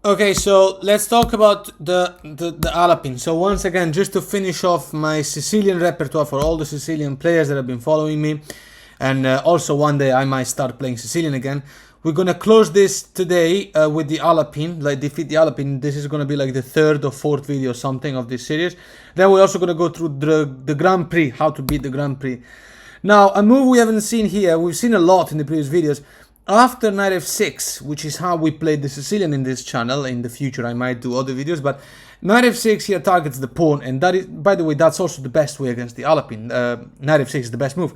Okay, so let's talk about the Alapin. So once again, just to finish off my Sicilian repertoire for all the Sicilian players that have been following me, and also one day I might start playing Sicilian again. We're gonna close this today with the Alapin, like defeat the Alapin. This is gonna be like the third or fourth video or something of this series. Then we're also gonna go through the Grand Prix, how to beat the Grand Prix. Now, a move we haven't seen here, we've seen a lot in the previous videos. After knight f6, which is how we played the Sicilian in this channel, in the future I might do other videos, but knight f6 here targets the pawn, and that is, by the way, that's also the best way against the Alapin. Knight f6 is the best move.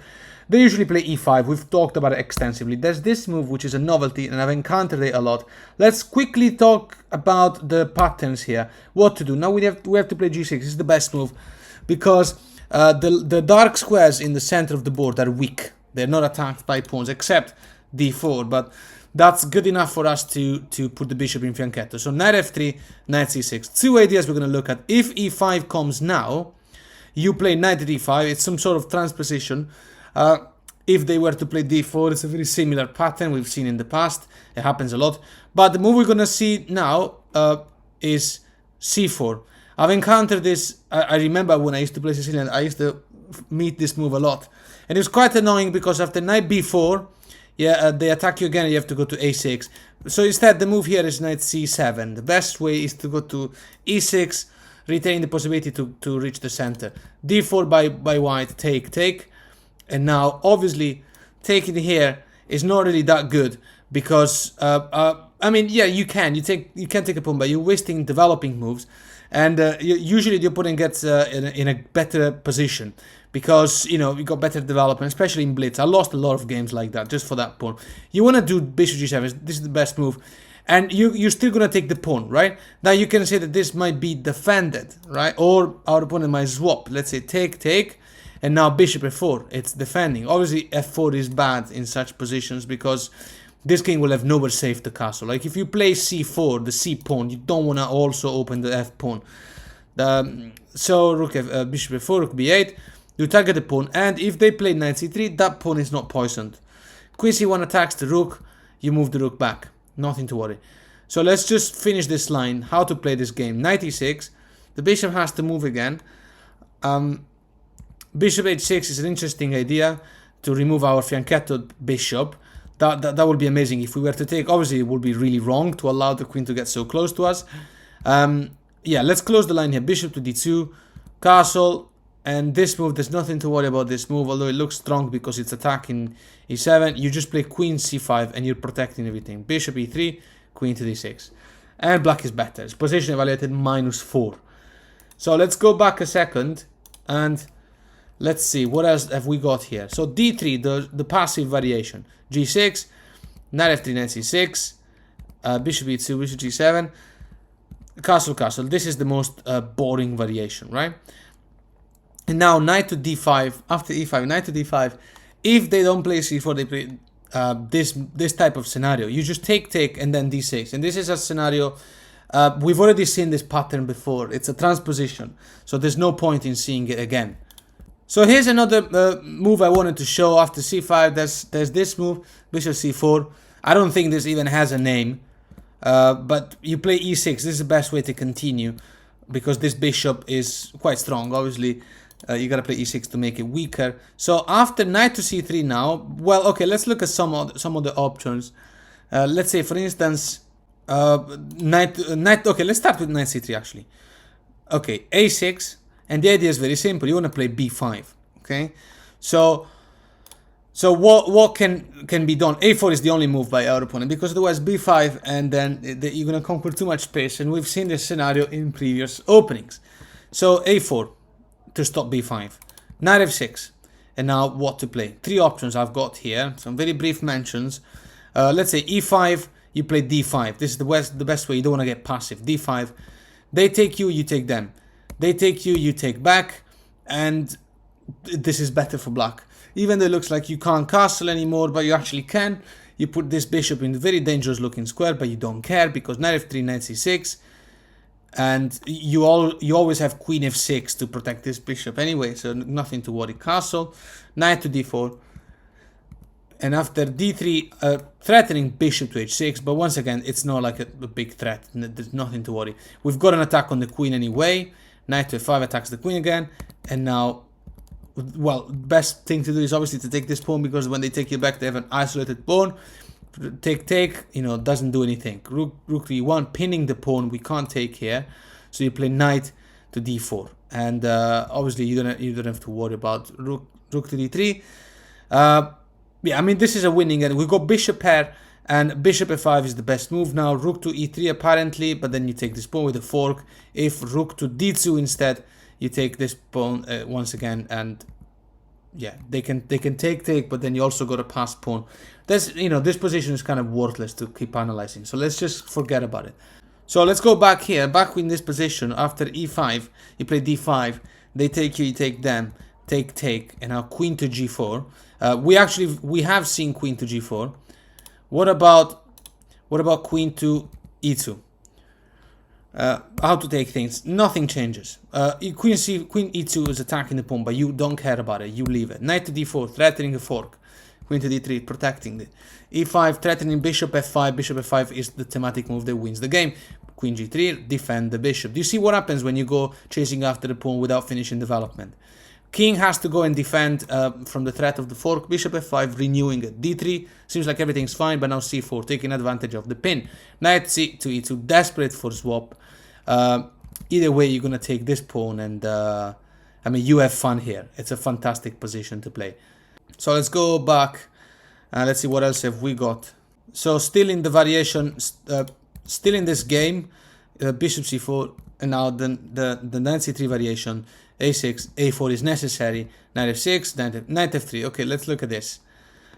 They usually play e5, we've talked about it extensively. There's this move which is a novelty, and I've encountered it a lot. Let's quickly talk about the patterns here, what to do. Now we have to play g6, this is the best move, because the dark squares in the center of the board are weak. They're not attacked by pawns, except d4, but that's good enough for us to put the bishop in fianchetto. So knight f3, knight c6. Two ideas we're going to look at. If e5 comes now, you play knight at e5. It's some sort of transposition. If they were to play d4, it's a very similar pattern we've seen in the past. It happens a lot. But the move we're going to see now is c4. I've encountered this. I remember when I used to play Sicilian, I used to meet this move a lot. And it was quite annoying because after knight b4, they attack you again, you have to go to a6. So instead, the move here is knight c7. The best way is to go to e6, retain the possibility to reach the center. d4 by white, take. And now, obviously, taking here is not really that good because, I mean, yeah, you can take a pawn, but you're wasting developing moves. And usually the opponent gets in a better position because, you know, you got better development, especially in blitz. I lost a lot of games like that just for that pawn. You want to do bishop g7, this is the best move. And you're still going to take the pawn, right? Now you can say that this might be defended, right? Or our opponent might swap. Let's say take, and now bishop f4, it's defending. Obviously f4 is bad in such positions because this king will have nowhere safe the castle. Like if you play c4, the c pawn, you don't want to also open the f pawn. So rook bishop f4, rook b8, you target the pawn, and if they play knight c3, that pawn is not poisoned. Queen c1 attacks the rook, you move the rook back. Nothing to worry. So let's just finish this line, how to play this game. Knight e6, the bishop has to move again. Bishop h6 is an interesting idea to remove our fianchetto bishop. That would be amazing if we were to take. Obviously, it would be really wrong to allow the queen to get so close to us. Yeah, let's close the line here. Bishop to d2, castle, and this move, there's nothing to worry about this move, although it looks strong because it's attacking e7. You just play queen c5 and you're protecting everything. Bishop e3, queen to d6. And black is better. It's position evaluated -4. So let's go back a second and let's see, what else have we got here? So d3, the passive variation. g6, knight f3, knight c6, bishop e2, bishop g7, castle. This is the most boring variation, right? And now knight to d5, after e5, knight to d5. If they don't play c4, they play this type of scenario. You just take, and then d6. And this is a scenario, we've already seen this pattern before. It's a transposition, so there's no point in seeing it again. So here's another move I wanted to show after c5. There's this move, bishop c4. I don't think this even has a name, but you play e6. This is the best way to continue because this bishop is quite strong. Obviously, you gotta play e6 to make it weaker. So after knight to c3 now, well, okay, let's look at some of the options. Let's say, for instance, knight. Okay, let's start with knight c3 actually. Okay, a6. And the idea is very simple. You want to play b5, okay? So what can be done? a4 is the only move by our opponent because otherwise b5, and then you're going to conquer too much space. And we've seen this scenario in previous openings. So a4 to stop b5, knight f6, and now what to play? Three options I've got here. Some very brief mentions. Let's say e5, you play d5. This is the best way. You don't want to get passive. d5, they take you, you take them. They take you, you take back, and this is better for black. Even though it looks like you can't castle anymore, but you actually can. You put this bishop in a very dangerous looking square, but you don't care because knight f3, knight c6, and you always have queen f6 to protect this bishop anyway, so nothing to worry. Castle, knight to d4, And after d3, threatening bishop to h6, but once again, it's not like a big threat. There's nothing to worry. We've got an attack on the queen anyway. Knight to f5 attacks the queen again. And now, well, best thing to do is obviously to take this pawn, because when they take you back, they have an isolated pawn. Take, you know, doesn't do anything. Rook d1, pinning the pawn, we can't take here. So you play knight to d4. And obviously, you don't have to worry about rook to d3. Yeah, I mean, this is a winning, and we got bishop pair, and bishop f5 is the best move now. Rook to e3 apparently, but then you take this pawn with a fork. If rook to d2 instead, you take this pawn once again, and yeah, they can take, but then you also got a pass pawn. This, you know, this position is kind of worthless to keep analyzing, so let's just forget about it. So let's go back here, back in this position. After e5, you play d5, they take you, you take them, take, and now queen to g4. We have seen queen to g4. What about queen to e2? How to take things? Nothing changes. Queen e2 is attacking the pawn, but you don't care about it. You leave it. Knight to d4, threatening a fork. Queen to d3, protecting it. e5, threatening bishop f5. Bishop f5 is the thematic move that wins the game. Queen g3, defend the bishop. Do you see what happens when you go chasing after the pawn without finishing development? King has to go and defend from the threat of the fork. Bishop f5, renewing it. d3, seems like everything's fine, but now c4, taking advantage of the pin. Knight c to e2, desperate for swap. Either way, you're going to take this pawn, and I mean, you have fun here. It's a fantastic position to play. So let's go back. Let's see what else have we got. So still in the variation, still in this game, bishop c4, and now the knight c3 variation. a6, a4 is necessary, knight f6, knight f3. Okay, let's look at this.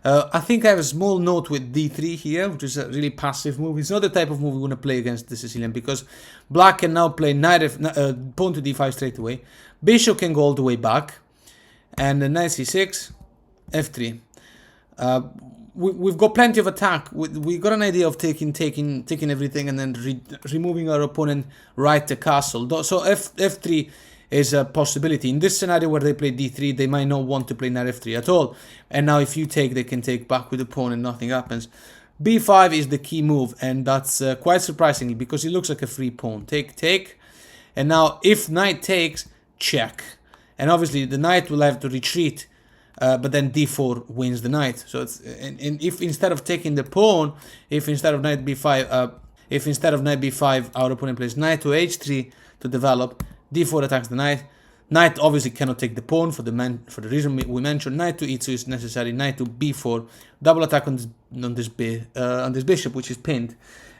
I think I have a small note with d3 here, which is a really passive move. It's not the type of move we want to play against the Sicilian, because black can now play pawn to d5 straight away. Bishop can go all the way back, and the knight c6, f3. We've got plenty of attack. We got an idea of taking everything and then removing our opponent right to castle. So f3 is a possibility. In this scenario where they play d3, they might not want to play knight f3 at all. And now if you take, they can take back with the pawn and nothing happens. b5 is the key move, and that's quite surprisingly, because it looks like a free pawn. Take. And now if knight takes, check. And obviously the knight will have to retreat, but then d4 wins the knight. So it's, and if instead of taking the pawn, if instead of knight b5, our opponent plays knight to h3 to develop, d4 attacks the knight. Knight obviously cannot take the pawn for the reason we mentioned. Knight to e2 is necessary. Knight to b4, double attack on this bishop, which is pinned,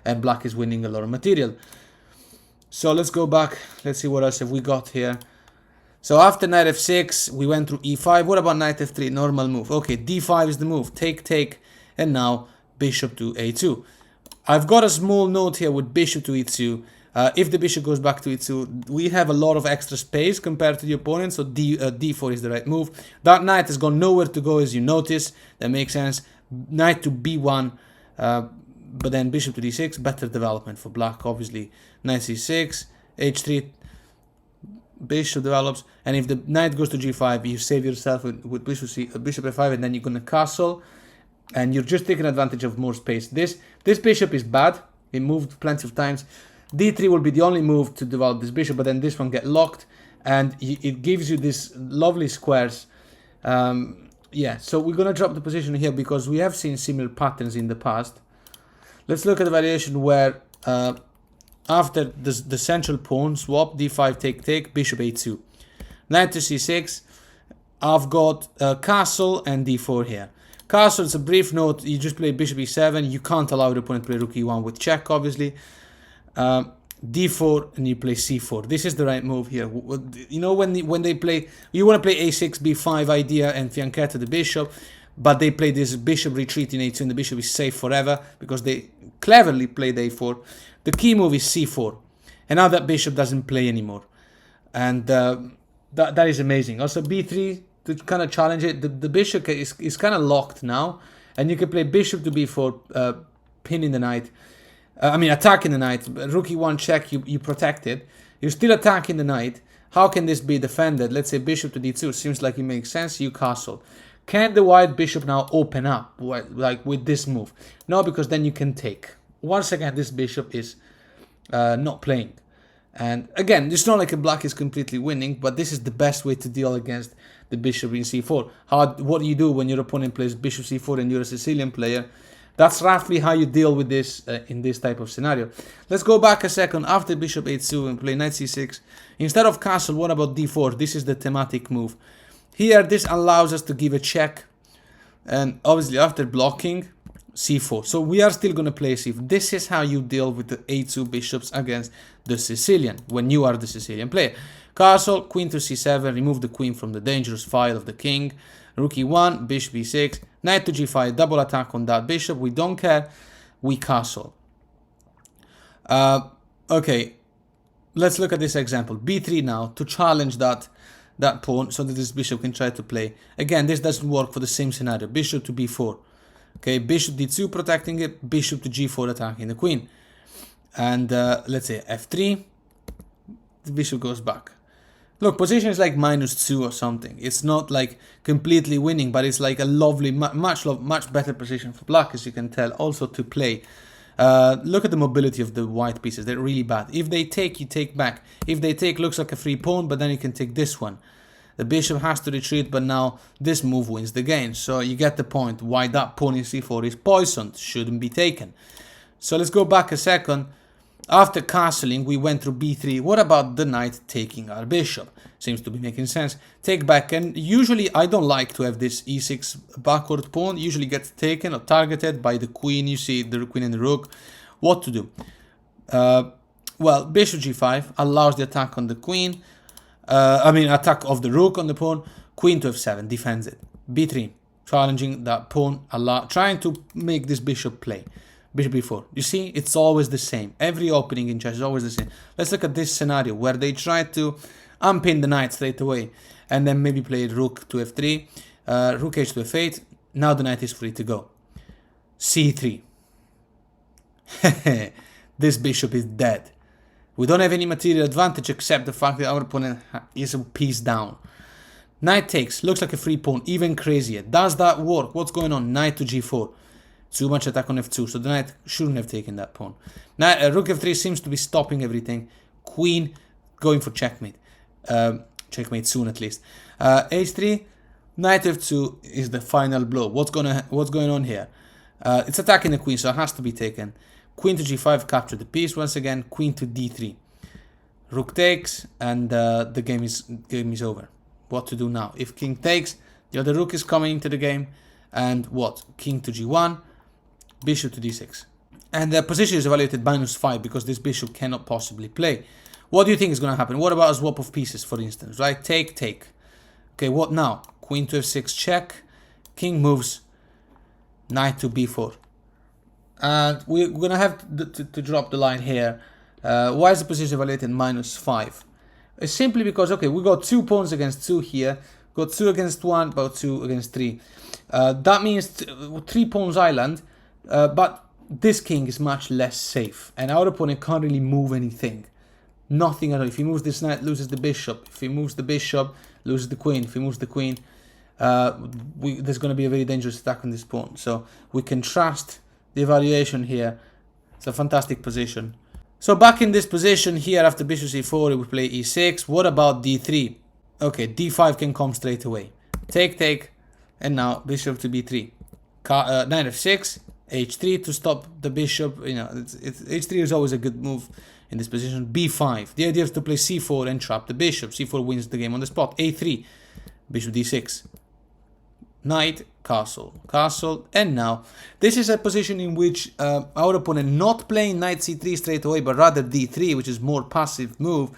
and black is winning a lot of material. So let's go back. Let's see what else have we got here. So after knight f6, we went through e5. What about knight f3? Normal move. Okay, d5 is the move. Take, and now bishop to a2. I've got a small note here with bishop to e2. If the bishop goes back to e2, we have a lot of extra space compared to the opponent, so d4 is the right move. That knight has got nowhere to go, as you notice. That makes sense. Knight to b1, but then bishop to d6, better development for black, obviously. Knight c6, h3, bishop develops, and if the knight goes to g5, you save yourself with bishop f5, and then you're going to castle, and you're just taking advantage of more space. This bishop is bad. It moved plenty of times. d3 will be the only move to develop this bishop, but then this one get locked, and it gives you these lovely squares. Yeah, so we're going to drop the position here because we have seen similar patterns in the past. Let's look at the variation where after the central pawn swap, d5, take, bishop a2. Knight to c6, I've got castle and d4 here. Castle is a brief note, you just play bishop e7, you can't allow the opponent to play rook e1 with check, obviously. d4 and you play c4. This is the right move here. You know, when they play, you want to play a6, b5 idea and fianchetto the bishop, but they play this bishop retreat in a2 and the bishop is safe forever because they cleverly played a4. The key move is c4, and now that bishop doesn't play anymore, and that is amazing. Also b3 to kind of challenge it. The bishop is kind of locked now, and you can play bishop to b4, pinning the knight. Attacking the knight. Rook e1 check, you protect it. You're still attacking the knight. How can this be defended? Let's say bishop to d2. Seems like it makes sense. You castle. Can the white bishop now open up, like with this move? No, because then you can take. Once again, this bishop is not playing. And again, it's not like a black is completely winning, but this is the best way to deal against the bishop in c4. What do you do when your opponent plays bishop c4 and you're a Sicilian player? That's roughly how you deal with this in this type of scenario. Let's go back a second. After bishop a2 and play knight c6. Instead of castle, what about d4? This is the thematic move. Here, this allows us to give a check. And obviously, after blocking, c4. So we are still going to play c4. This is how you deal with the a2 bishops against the Sicilian, when you are the Sicilian player. Castle, queen to c7, remove the queen from the dangerous file of the king. Rook e1, bishop e6, knight to g5, double attack on that bishop. We don't care, we castle. Okay, let's look at this example. b3 now, to challenge that pawn, so that this bishop can try to play. Again, this doesn't work for the same scenario. Bishop to b4. Okay, bishop d2 protecting it, bishop to g4 attacking the queen. And let's say f3, the bishop goes back. Look, position is like -2 or something. It's not like completely winning, but it's like a lovely, much better position for black, as you can tell, also to play. Look at the mobility of the white pieces. They're really bad. If they take, you take back. If they take, looks like a free pawn, but then you can take this one. The bishop has to retreat, but now this move wins the game. So you get the point why that pawn in c4 is poisoned, shouldn't be taken. So let's go back a second. After castling, we went through b3. What about the knight taking our bishop? Seems to be making sense. Take back, and usually I don't like to have this e6 backward pawn. Usually gets taken or targeted by the queen. You see the queen and the rook. What to do? Well, bishop g5 allows the attack on the queen. Attack of the rook on the pawn. Queen to f7 defends it. b3 challenging that pawn, trying to make this bishop play. Bishop b4. You see, it's always the same. Every opening in chess is always the same. Let's look at this scenario where they try to unpin the knight straight away and then maybe play rook to f3, rook h to f8. Now the knight is free to go. c3. This bishop is dead. We don't have any material advantage except the fact that our opponent is a piece down. Knight takes. Looks like a free pawn. Even crazier. Does that work? What's going on? Knight to g4. Too much attack on f2, so the knight shouldn't have taken that pawn. Now, rook f3 seems to be stopping everything. Queen going for checkmate. Checkmate soon, at least. h3, knight f2 is the final blow. What's going on here? It's attacking the queen, so it has to be taken. Queen to g5, capture the piece once again. Queen to d3. Rook takes, and the game is over. What to do now? If king takes, the other rook is coming into the game. And what? King to g1. Bishop to d6. And the position is evaluated -5 because this bishop cannot possibly play. What do you think is going to happen? What about a swap of pieces, for instance, right? Take, take. Okay, what now? Queen to f6 check. King moves. Knight to b4. And we're going to have to drop the line here. Why is the position evaluated -5? It's simply because, okay, we got 2 pawns against 2 here. Got 2 against 1, about 2 against 3. That means 3 pawns island, but this king is much less safe, and our opponent can't really move anything. Nothing at all. If he moves this knight, loses the bishop. If he moves the bishop, loses the queen. If he moves the queen, there's going to be a very dangerous attack on this pawn. So we can trust the evaluation here. It's a fantastic position. So back in this position here, after bishop c4, we play e6. What about d3? Okay, d5 can come straight away. Take, take. And now bishop to b3. Knight f6, h3 to stop the bishop. You know, h3 is always a good move in this position. b5. The idea is to play c4 and trap the bishop. c4 wins the game on the spot. a3, bishop d6. Knight, castle, castle. And now this is a position in which our opponent not playing knight c3 straight away, but rather d3, which is more passive move.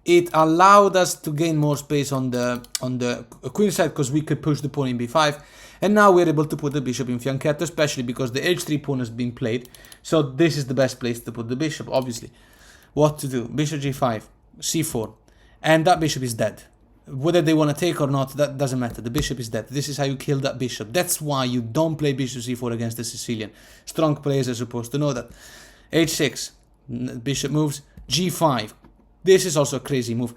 It allowed us to gain more space on the queen side because we could push the pawn in b5, and now we're able to put the bishop in fianchetto, especially because the h3 pawn has been played. So this is the best place to put the bishop, obviously. What to do? Bishop g5, c4, and that bishop is dead. Whether they want to take or not, that doesn't matter. The bishop is dead. This is how you kill that bishop. That's why you don't play bishop c4 against the Sicilian. Strong players are supposed to know that. h6, bishop moves, g5. This is also a crazy move.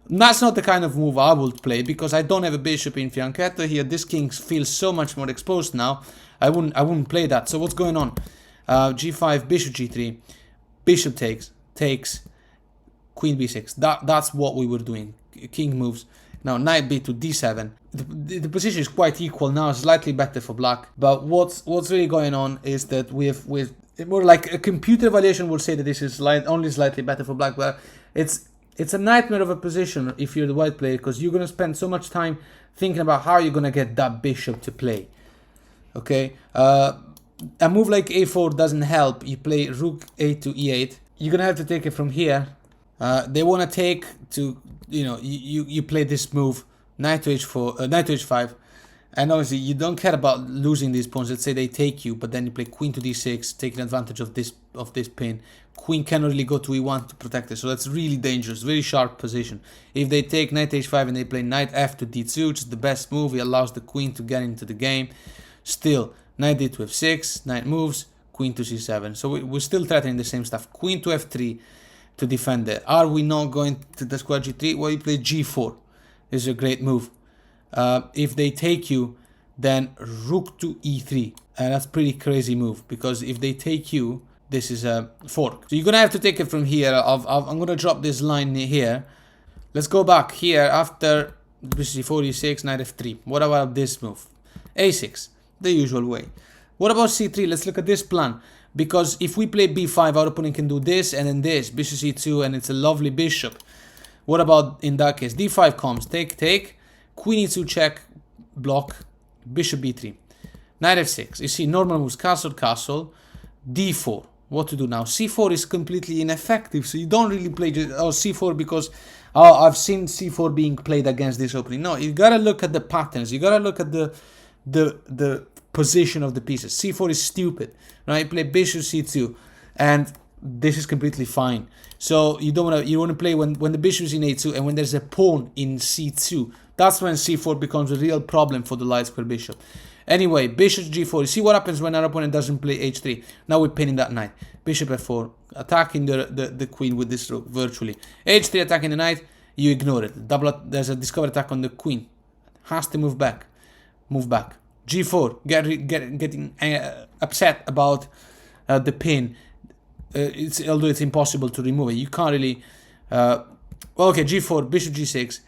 That's not the kind of move I would play, because I don't have a bishop in fianchetto here. This king feels so much more exposed now. I wouldn't play that. So what's going on? G5, bishop G3, bishop takes, queen B6. That's what we were doing. King moves. Now knight B2, D7. The position is quite equal now, slightly better for black. But what's really going on is that with more like a computer evaluation will say that this is only slightly better for black, but it's a nightmare of a position if you're the white player, because you're going to spend so much time thinking about how you're going to get that bishop to play. Okay, a move like A4 doesn't help. You play rook A2, E8. You're going to have to take it from here. They want to take to, you play this move, knight to H4, knight to H5. And obviously you don't care about losing these pawns. Let's say they take you, but then you play queen to D6, taking advantage of this pin. Queen cannot really go to E1 to protect it, so that's really dangerous, very sharp position. If they take knight H5 and they play knight F to D2, which is the best move, it allows the queen to get into the game. Still, knight D to F6, knight moves, queen to C7. So we're still threatening the same stuff. Queen to F3 to defend it. Are we not going to the square G3? Well, you play G4. This is a great move. If they take you, then rook to E3. And that's pretty crazy move, because if they take you, this is a fork. So you're going to have to take it from here. I'm going to drop this line here. Let's go back here after bishop C4, E6, knight F3. What about this move? A6, the usual way. What about C3? Let's look at this plan. Because if we play B5, our opponent can do this and then this. Bishop C2, and it's a lovely bishop. What about in that case? D5 comes, take. Queen E2 check, block, bishop B3. Knight F6. You see, normal moves, castle. D4. What to do now? C4 is completely ineffective, so you don't really play C4 because I've seen C4 being played against this opening. No, you gotta look at the patterns. You gotta look at the position of the pieces. C4 is stupid, right? You play bishop C2, and this is completely fine. So you want to play when the bishop is in A2 and when there's a pawn in C2. That's when C4 becomes a real problem for the light square bishop. Anyway, bishop G4. You see what happens when our opponent doesn't play H3. Now we're pinning that knight. Bishop F4, attacking the queen with this rook virtually. H3 attacking the knight, you ignore it. There's a discovered attack on the queen. Has to move back. Move back. G4, getting upset about the pin. Although it's impossible to remove it. You can't really... okay, G4, bishop G6.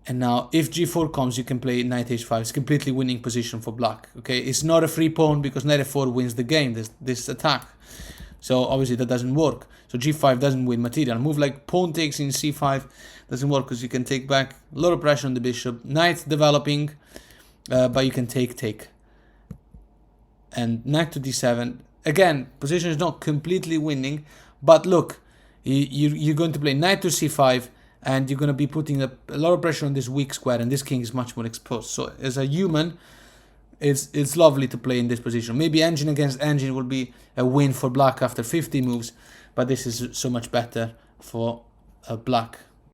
And now, if G4 comes, you can play knight H5. It's completely winning position for black. Okay, it's not a free pawn because knight F4 wins the game. This attack. So obviously that doesn't work. So G5 doesn't win material. A move like pawn takes in C5 doesn't work because you can take back. A lot of pressure on the bishop. Knight developing, but you can take. And knight to D7. Again, position is not completely winning, but look, you're going to play knight to C5. And you're going to be putting a lot of pressure on this weak square, and this king is much more exposed. So as a human, it's lovely to play in this position. Maybe engine against engine will be a win for black after 50 moves, but this is so much better for black.